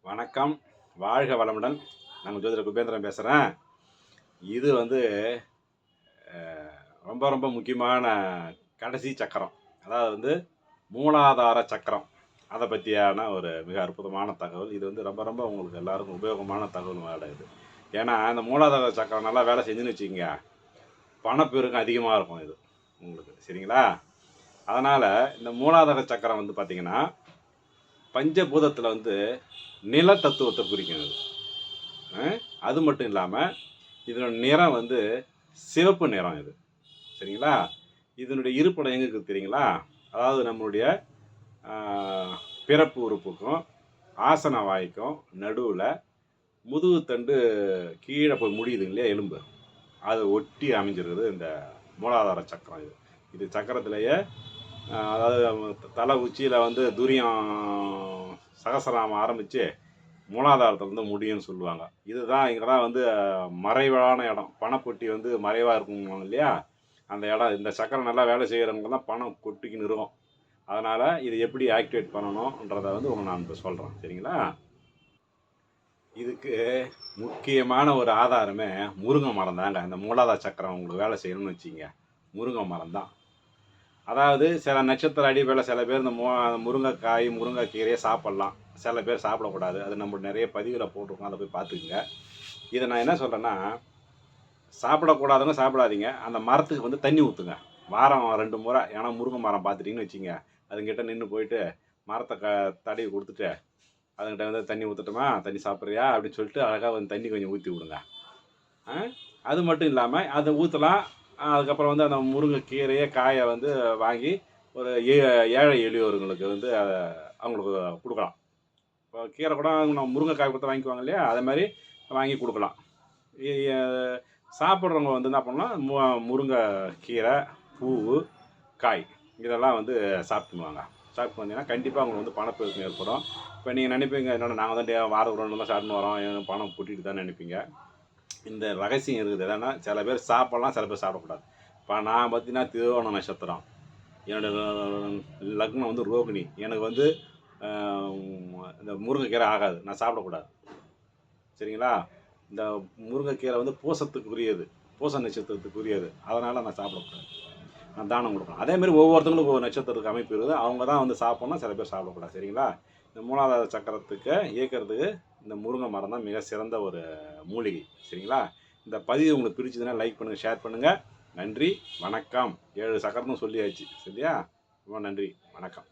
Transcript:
வணக்கம். வாழ்க வளமுடன். நான் ஜோதிடர் குபேந்திரன் பேசுகிறேன். இது வந்து ரொம்ப ரொம்ப முக்கியமான கடைசி சக்கரம். அதாவது மூலாதார சக்கரம். அதை பற்றியான ஒரு மிக அற்புதமான தகவல். இது ரொம்ப ரொம்ப உங்களுக்கு எல்லாருக்கும் உபயோகமான தகவல் வேலை இது. ஏன்னா இந்த மூலாதார சக்கரம் நல்லா வேலை செஞ்சுன்னு வச்சுக்கோங்க, பணப்பெருக்கம் அதிகமாக இருக்கும் இது உங்களுக்கு. சரிங்களா? அதனால் இந்த மூலாதார சக்கரம் பார்த்திங்கன்னா பஞ்சபூதத்தில் நில தத்துவத்தை குறிக்கும் இது. அது மட்டும் இல்லாமல் இதனோட நிறம் சிவப்பு நிறம் இது. சரிங்களா? இதனுடைய இருப்பிடம் எங்கே இருக்குது தெரியுங்களா? அதாவது நம்மளுடைய பிறப்பு உறுப்புக்கும் ஆசன வாய்க்கும் நடுவில் முதுகுத்தண்டு கீழே போய் முடியுதுங்க இல்லையா, எலும்பு, அதை ஒட்டி அமைஞ்சிருக்குது இந்த மூலாதார சக்கரம். இது சக்கரத்திலேயே அதாவது தலை உச்சியில் துரியம் சகசராமம் ஆரம்பித்து மூலாதாரத்தில் முடியும்னு சொல்லுவாங்க. இதுதான் இங்கே தான் மறைவான இடம். பணப்பொட்டி மறைவாக இருக்குங்க இல்லையா, அந்த இடம். இந்த சக்கரம் நல்லா வேலை செய்கிறவங்க தான் பணம் கொட்டிக்கின்னு இருக்கும். அதனால் இது எப்படி ஆக்டிவேட் பண்ணணுன்றதை உங்களுக்கு நான் இப்போ சொல்கிறேன். சரிங்களா? இதுக்கு முக்கியமான ஒரு ஆதாரமே முருங்கை மரம் தாங்க. இந்த மூலாதார சக்கரம் உங்களுக்கு வேலை செய்யணும்னு வச்சிங்க, முருங்கை மரம் தான். அதாவது சில நட்சத்திர அடிப்படையில் சில பேர் இந்த முருங்கைக்காய் முருங்கைக்கீரையை சாப்பிட்லாம், சில பேர் சாப்பிடக்கூடாது. அது நம்ம நிறைய பதிவில் போட்டிருக்கோம், அதை போய் பார்த்துக்குங்க. இதை நான் என்ன சொல்கிறேன்னா, சாப்பிடக்கூடாதுன்னு சாப்பிடாதீங்க. அந்த மரத்துக்கு தண்ணி ஊற்றுங்க வாரம் 2 முறை. ஏன்னா முருங்கை மரம் பார்த்துட்டிங்கன்னு வச்சிங்க, அதுங்கிட்ட நின்று போயிட்டு மரத்தை தடவி கொடுத்துட்டு அதுங்கிட்ட தண்ணி ஊற்றட்டுமா, தண்ணி சாப்பிட்றியா அப்படின்னு சொல்லிட்டு அழகாக தண்ணி கொஞ்சம் ஊற்றி விடுங்க. அது மட்டும் இல்லாமல் அதை ஊற்றலாம். அதுக்கப்புறம் அந்த முருங்கைக்கீரையை காயை வாங்கி ஒரு ஏழை எளியோருங்களுக்கு அதை அவங்களுக்கு கொடுக்கலாம். இப்போ கீரை கூட நம்ம முருங்கைக்காய் கொடுத்து வாங்கிக்குவாங்க இல்லையா, அதே மாதிரி வாங்கி கொடுக்கலாம். சாப்பிட்றவங்க என்ன பண்ணலாம், முருங்கைக்கீரை பூவு காய் இதெல்லாம் சாப்பிட்டுவாங்க. சாப்பிட்டு வந்தீங்கன்னா கண்டிப்பாக அவங்களுக்கு பணப்பெருக்கம் ஏற்படும். இப்போ நீங்கள் நினைப்பீங்க, என்னோட நாங்கள் தான் வாரம் 2 தான் சாப்பிட்டு வரோம், பணம் கூட்டிகிட்டு தான் நினைப்பீங்க. இந்த ரகசியம் இருக்குது. எதனா சில பேர் சாப்பிட்லாம், சில பேர் சாப்பிடக்கூடாது. இப்போ நான் பார்த்தீங்கன்னா திருவோண நட்சத்திரம், என்னோடய லக்னம் ரோகிணி. எனக்கு இந்த முருங்கைக்கீரை ஆகாது, நான் சாப்பிடக்கூடாது. சரிங்களா? இந்த முருங்கைக்கீரை பூசத்துக்குரியது, பூச நட்சத்திரத்துக்குரியது. அதனால் நான் சாப்பிடக்கூடாது, நான் தானம் கொடுக்கணும். அதேமாதிரி ஒவ்வொருத்தவங்களுக்கும் ஒரு நட்சத்திரத்துக்கு அமைப்பு இருக்குது, அவங்க தான் சாப்பிட்ணும், சில பேர் சாப்பிடக்கூடாது. சரிங்களா? இந்த மூலாதார சக்கரத்துக்கு இயக்கிறதுக்கு இந்த முருங்கை மரம் தான் மிக சிறந்த ஒரு மூலிகை. சரிங்களா? இந்த பதிவு உங்களுக்கு பிடிச்சதுன்னா லைக் பண்ணுங்கள், ஷேர் பண்ணுங்கள். நன்றி, வணக்கம். 7 சக்கரமும் சொல்லியாச்சு. சரியா? ரொம்ப நன்றி, வணக்கம்.